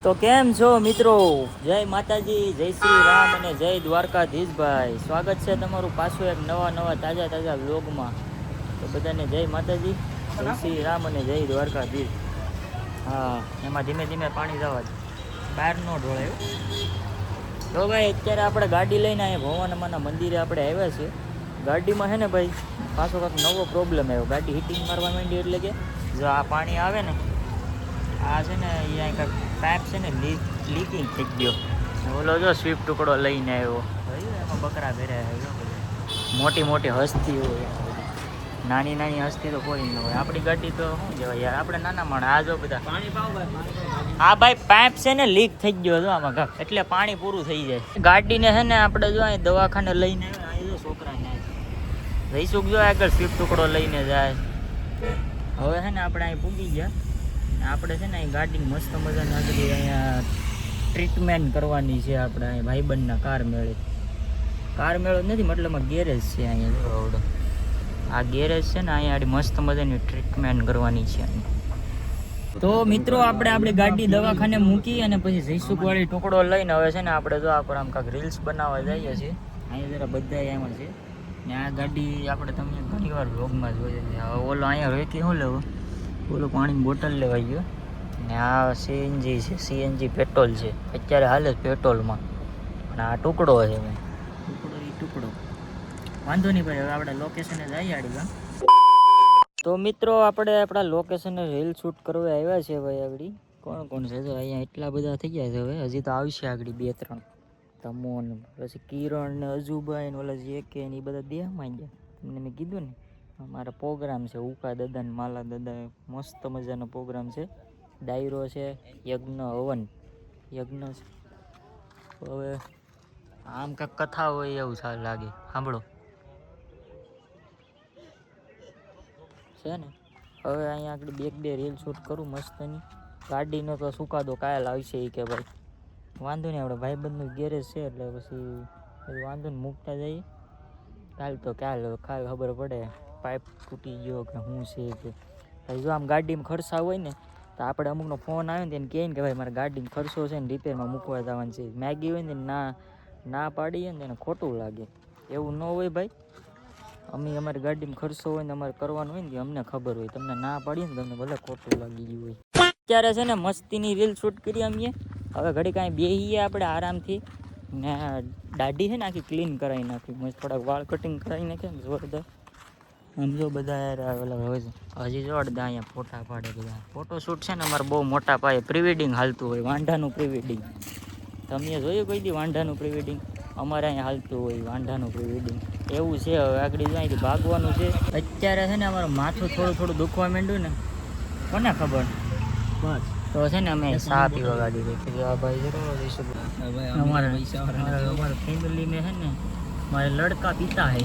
તો કેમ છો મિત્રો? જય માતાજી, જય શ્રી રામ અને જય દ્વારકાધીશભાઈ. સ્વાગત છે તમારું પાછું એક નવા તાજા વ્લોગમાં. તો બધાને જય માતાજી, જય શ્રી રામ અને જય દ્વારકાધીશ. હા, એમાં ધીમે ધીમે પાણી જવા દે, બહાર ન ઢોળાયું. તો ભાઈ અત્યારે આપણે ગાડી લઈને અહીંયા ભવાનમાના મંદિરે આપણે આવ્યા છીએ. ગાડીમાં છે ને ભાઈ પાછો કાંઈક નવો પ્રોબ્લેમ આવ્યો. ગાડી હીટિંગ મારવા માંડી એટલે કે જો આ પાણી આવે ને, આ છે ને અહીંયા કાંઈક પાઇપ છે ને લીકિંગ થઈ ગયો. ઓલો જો સ્વીફ્ટ ટુકડો લઈને આવ્યો, એમાં બકરા ભેર્યા આવ્યો. મોટી હસ્તી હોય, નાની હસ્તી તો કોઈ ન હોય. આપણી ગાડી તો શું કહેવાય યાર, આપણે નાના માણસ. આ જો બધા હા ભાઈ, પાઇપ છે ને લીક થઈ ગયો હતો આમાં કાંક, એટલે પાણી પૂરું થઈ જાય. ગાડીને છે ને આપણે જો અહીં દવાખાને લઈને આવ્યા. અહીં જો છોકરાને રહીશું જો આગળ સ્વીફ્ટ ટુકડો લઈને જાય. હવે છે ને આપણે અહીં પૂગી ગયા. આપણે છે ને અહીં ગાડીની મસ્ત મજાની આગળ અહીંયા ટ્રીટમેન્ટ કરવાની છે. આપણે અહીં ભાઈબંધના કાર મેળો નથી, મતલબમાં ગેરેજ છે અહીંયા. આવડો આ ગેરેજ છે ને, અહીંયા મસ્ત મજાની ટ્રીટમેન્ટ કરવાની છે. તો મિત્રો આપણે આપણી ગાડી દવાખાને મૂકી અને પછી જયસુખવાળી ટુકડો લઈને હવે છે ને આપણે જો આપણે આમ કાંઈક રીલ્સ બનાવવા જઈએ છીએ. અહીંયા જરા બધા એમાં છે ને. આ ગાડી આપણે તમે ઘણી વાર વ્લોગમાં જોઈએ છે. હવે ઓલો અહીંયા રોકી શું લેવો, ઓલો પાણીની બોટલ લેવાઈ ગયો ને. આ સીએનજી છે, સીએનજી પેટ્રોલ છે અત્યારે હાલે પેટ્રોલમાં. અને આ ટુકડો છે ટુકડો વાંધો નહીં ભાઈ. હવે આપણે લોકેશને જઈએ આડી. તો મિત્રો આપણે આપણા લોકેશને રીલ શૂટ કરવા આવ્યા છે ભાઈ. આગળ કોણ છે તો અહીંયા એટલા બધા થઈ ગયા છે. હવે હજી તો આવશે આગળ 2-3 તમોન, પછી કિરણ ને અજુભાઈ ને ઓલા જે કે ને એ બધા દેહમાં ગયા. તમને મેં કીધું ને અમારા પ્રોગ્રામ છે, ઉકા દાદા ને માલા દાદા. મસ્ત મજાનો પ્રોગ્રામ છે. ડાયરો છે, યજ્ઞ હવન યજ્ઞ છે. હવે આમ કાંઈક કથા હોય એવું સારું લાગે. સાંભળો છે ને. હવે અહીંયા આગળ 2 રીલ શૂટ કરું મસ્તની. ગાડીનો તો સુકાદો કાયલ આવશે એ કે ભાઈ વાંધો નહીં, આપણે ભાઈબંધનું ગેરેજ છે એટલે પછી વાંધો ને મૂકતા જઈએ. કાલ ખબર પડે પાઇપ તૂટી ગયો કે શું છે કે. જો આમ ગાડીમાં ખર્ચા હોય ને તો આપણે અમુકનો ફોન આવે ને એને કહે ને કે ભાઈ મારે ગાડીમાં ખર્ચો છે ને રિપેરમાં મૂકવા જવાનું છે. મેગી હોય ને ના પાડીએ ને એને ખોટું લાગે. એવું ન હોય ભાઈ. અમે અમારી ગાડીમાં ખર્ચો હોય ને અમારે કરવાનું હોય ને અમને ખબર હોય. તમને ના પાડીએ ને તમને ભલે ખોટું લાગી ગયું હોય. અત્યારે છે ને મસ્તીની રીલ શૂટ કરી અમે. હવે ઘડી કાંઈ બેહીએ આપણે આરામથી ને. દાઢી છે ને આખી ક્લીન કરાવી નાખી, મસ્ત થોડાક વાળ કટિંગ કરાવી નાખ્યા ને જોરદાર. આમ જો બધા યાર ઓલા હોય હજી જોરદાર અહીંયા ફોટા પાડે બધા. ફોટોશૂટ છે ને અમારે બહુ મોટા પાયે પ્રી વેડિંગ હાલતું હોય. વાંઢાનું પ્રી વેડિંગ તમે જોયું કોઈ દી? વાંઢાનું પ્રી વેડિંગ અમારે અહીંયા હાલતું હોય. વાંઢાનું પ્રી વેડિંગ એવું છે. હવે આગળ અહીંથી ભાગવાનું છે. અત્યારે છે ને અમારું માથું થોડું દુખવા માંડ્યું ને, કોને ખબર. બસ તો છે ને અમે ચા પીવા ગાડી ગઈ. આ ભાઈ અમારા ફેમિલી में है ना हमारे लड़का पीता है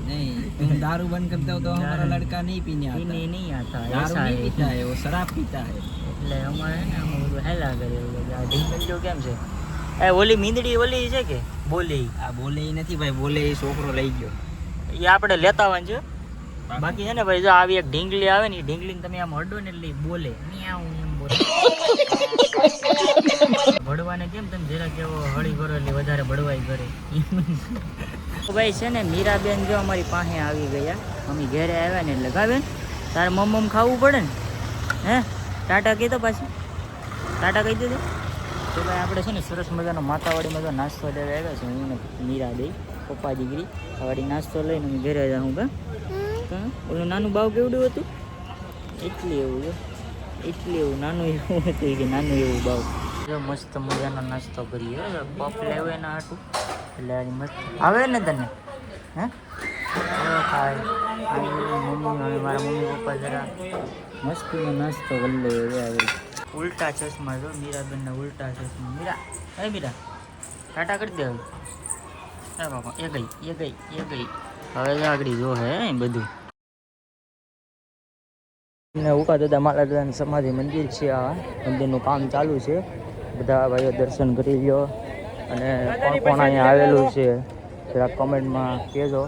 नहीं, तुम दारू बंद करते हो तो हमारा लड़का नहीं पीने आता नहीं आता दारू नहीं पीता है, वो शराब पीता है. એટલે અમારે ને આમાં બધું હેલા કરે. આ ઢીંગલીઓ કેમ છે? એ ઓલી મીંદડી ઓલી છે કે બોલી? આ બોલે નથી ભાઈ, બોલે એ છોકરો લઈ ગયો. એ આપણે લેતા આવવાનું છે. બાકી છે ને ભાઈ જો આવી એક ઢીંગલી આવે ને, એ ઢીંગલીને તમે આમ હડો ને એટલે બોલે ન્યાઉ એમ બોલે. ભડવાને કેમ તમે જરા કેવો હળી કરો એટલે વધારે ભડવાઈ કરે. ભાઈ છે ને મીરાબેન જો અમારી પાસે આવી ગયા. અમે ઘરે આવ્યા ને એટલે ગાવે તારે મમ ખાવું પડે ને. હે ટાટા કહી દો પાછી, ટાટા કહી દીધો. તો ભાઈ આપણે છે ને સરસ મજાનો માતાવાડીમાં તો નાસ્તો લેવા આવ્યા છે. હું મીરા દઈ પપ્પા દીકરી વાળી નાસ્તો લઈને હું ઘરે જાઉં. ઓલું નાનું બાવ કેવડું હતું? એટલી એવું છે, એટલી એવું નાનું એવું હતું કે નાનું એવું બાવ. જો મસ્ત મજાનો નાસ્તો કરીએ. પપ લેવો એના હાટું એટલે મસ્ત આવે ને તને. હે ખાય મમ્મી, મારા મમ્મી પપ્પા જરા મસ્તીનો નાસ્તો કરી લે. આવે ઉલટા ચશ્મા જો મીરાબેનના ઉલટા ચશ્મા. મીરા ટાટા કરી દે હવે. હા બાપા એ ગઈ. હવે આગળ જો હે બધું. ઉકા દાદા માલા દાદાની સમાધિ મંદિર છે. આ મંદિરનું કામ ચાલુ છે. બધા ભાઈઓ દર્શન કરી લો. અને કોણ અહીંયા આવેલું છે જરા કમેન્ટમાં કહેજો.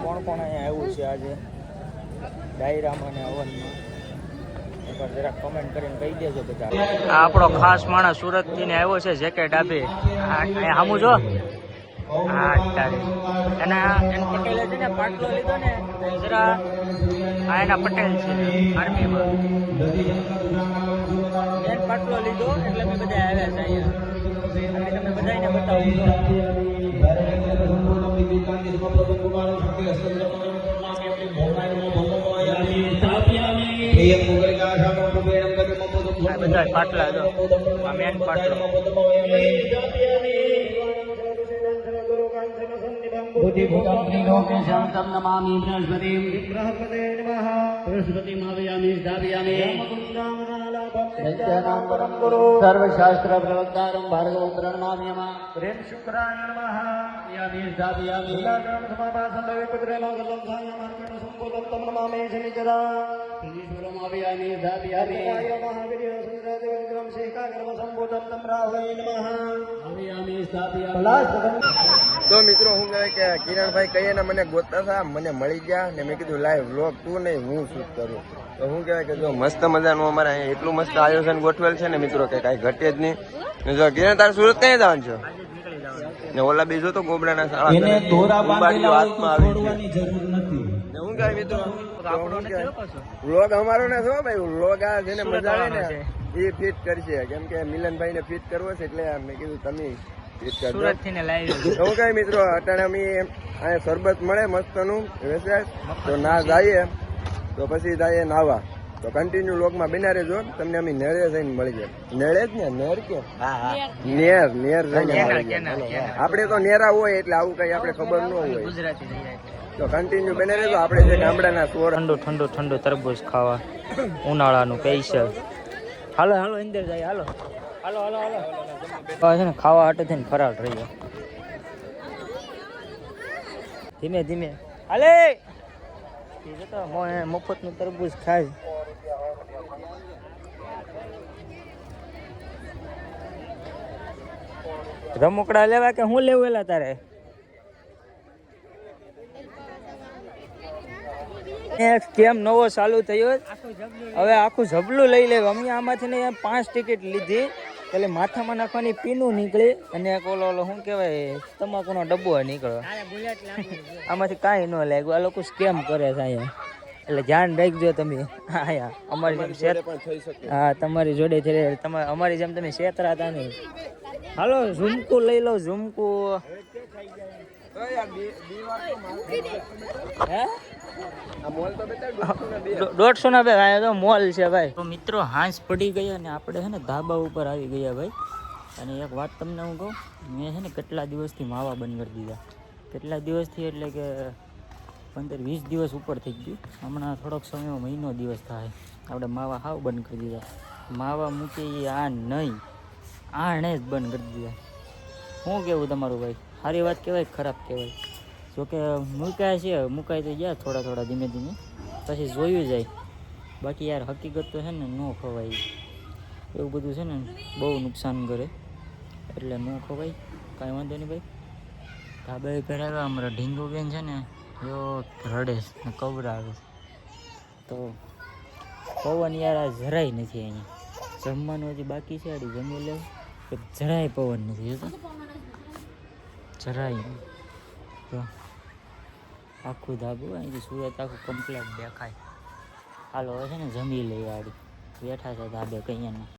કોણ કોણ અહીંયા આવ્યું છે આજે ડાયરામાં ને હવનમાં એકવાર જરાક કમેન્ટ કરીને કહી દેજો બધા. આ આપણો ખાસ માણસ સુરતથી ને આવ્યો છે જેકે ડાબે. અહીંયા સામું જો હા એના પટેલે છે ને પાટલો લીધો ને જરા આ એના પટેલ છે આર્મીમાં મેન પાટલો લીધો એટલે અમે બધા આવ્યા છે અહીંયા અને તમે બધાને બતાવું બધા પાટલા જો આ મેન પાટલો बुद्धिभूतं नमामि बृहस्पतिं बृहस्पतिमावयामि स्थापयामि सर्वशास्त्र प्रवक्तारं भार्गवं प्रणमामि प्रेम शुक्राय नमः यामि स्थापयामि समाभासं पुत्रलोकं सायमार्गं संपूतं तं नमामि शनिचरा ईश्वरमावयामि स्थापयामि महावीर्य सुंदरदेवं शेखाग्रम संपूतं तं राहवे नमः आवयामि स्थापयामि. તો મિત્રો હું કહે કે કિરણભાઈ કહીએ ને મને ગોતતા હતા, મને મળી ગયા ને મેં કીધું લાઈવ વ્લોગ તું નહીં હું શૂટ કરું. તો હું કહેવાય કે જો મસ્ત મજાનું અમારે અહીંયા એટલું મસ્ત આયોજન ગોઠવેલ છે ને મિત્રો કે કાંઈ ઘટે જ નહીં. જો કિરણ તારે સુરત કઈ જવાનું છો ને ઓલા બીજો તો ગોબડાના શાળા હાથમાં આવી છે ને હું કહે મિત્રો વ્લોગ અમારો ને છો ભાઈ વ્લોગ આ જેને મજા આવે ને એ ફિટ કરશે કેમ કે મિલનભાઈ ને ફિટ કરવો છે એટલે મેં કીધું તમે હું કઈ મિત્રો અટાણે અમે અહીંયા શરબત મળે મસ્તનું વેચાય તો ના જઈએ તો પછી જઈએ નાવા. તો કન્ટિન્યુ લોકમાં બિના રહેજો, તમને અમે નેરે જઈને મળી જાય. નેરે જ ને નેર કે નેર નેર જઈને આપણે તો નેરા હોય એટલે આવું કઈ આપણે ખબર ન હોય તો કન્ટિન્યુ બને રહેજો. આપણે જે ગામડાના સોર ઠંડુ ઠંડુ ઠંડુ તરબૂચ ખાવા ઉનાળાનું સ્પેશિયલ. હાલો હાલો અંદર જાય હાલો હાલો હાલો હાલો છે ને ખાવા હાટે થઈને ફરાળ રહી ગયો. ધીમે ધીમે હાલે મફતનું તરબૂચ ખાય. રમકડા લેવા કે હું લેવું એલા તારે? કેમ નવો ચાલુ થયો હવે આખું જબલું લઈ લેવું. અમે આમાંથી ને 5 ટિકિટ લીધી એટલે માથામાં નાખવાની પીનું નીકળી અને એક ઓલો શું કહેવાય તમાકુનો ડબ્બો નીકળ્યો. આમાંથી કાંઈ ન લાગ્યું. આ લોકો સ્કેમ કરે છે અહીંયા એટલે ધ્યાન રાખજો તમે. અહીંયા અમારી જેમ હા તમારી જોડે છે અમારી જેમ તમે છેતરાતા નહીં. હાલો ઝુમકું લઈ લો ઝુમકું. હે 150 ના બે તો મોલ છે ભાઈ. તો મિત્રો હાંસ પડી ગયા અને આપણે છે ને ધાબા ઉપર આવી ગયા ભાઈ. અને એક વાત તમને હું કહું, મેં છે ને કેટલા દિવસથી માવા બંધ કરી દીધા. કેટલા દિવસથી એટલે કે 15-20 દિવસ ઉપર થઈ ગયું. હમણાં થોડોક સમય મહિનો દિવસ થાય આપણે માવા હાવ બંધ કરી દીધા. માવા મૂકી આ નહીં આણે જ બંધ કરી દીધા. શું કહેવું તમારું ભાઈ? સારી વાત કહેવાય ખરાબ કહેવાય? જોકે મુકાઈ તો ગયા થોડા થોડા ધીમે ધીમે પછી જોયું જાય. બાકી યાર હકીકત તો છે ને ન ખવાય એવું બધું છે ને બહુ નુકસાન કરે એટલે ન ખવાય. કાંઈ વાંધો નહીં ભાઈ. ધાબે કરાવ્યા અમારા ઢીંગુબેન છે ને જો રડે ને કવરાવે તો પવન યાર આ જરાય નથી. અહીંયા જમવાનું હજી બાકી છે આડી જમી લેવું તો જરાય પવન નથી જોતો જરાય. તો આખું ધાબું અહીંથી સુરત આખું કમ્પ્લેટ દેખાય. હાલો હવે છે ને જમી લઈએ આડી બેઠા છે ધાબે કૈયાના.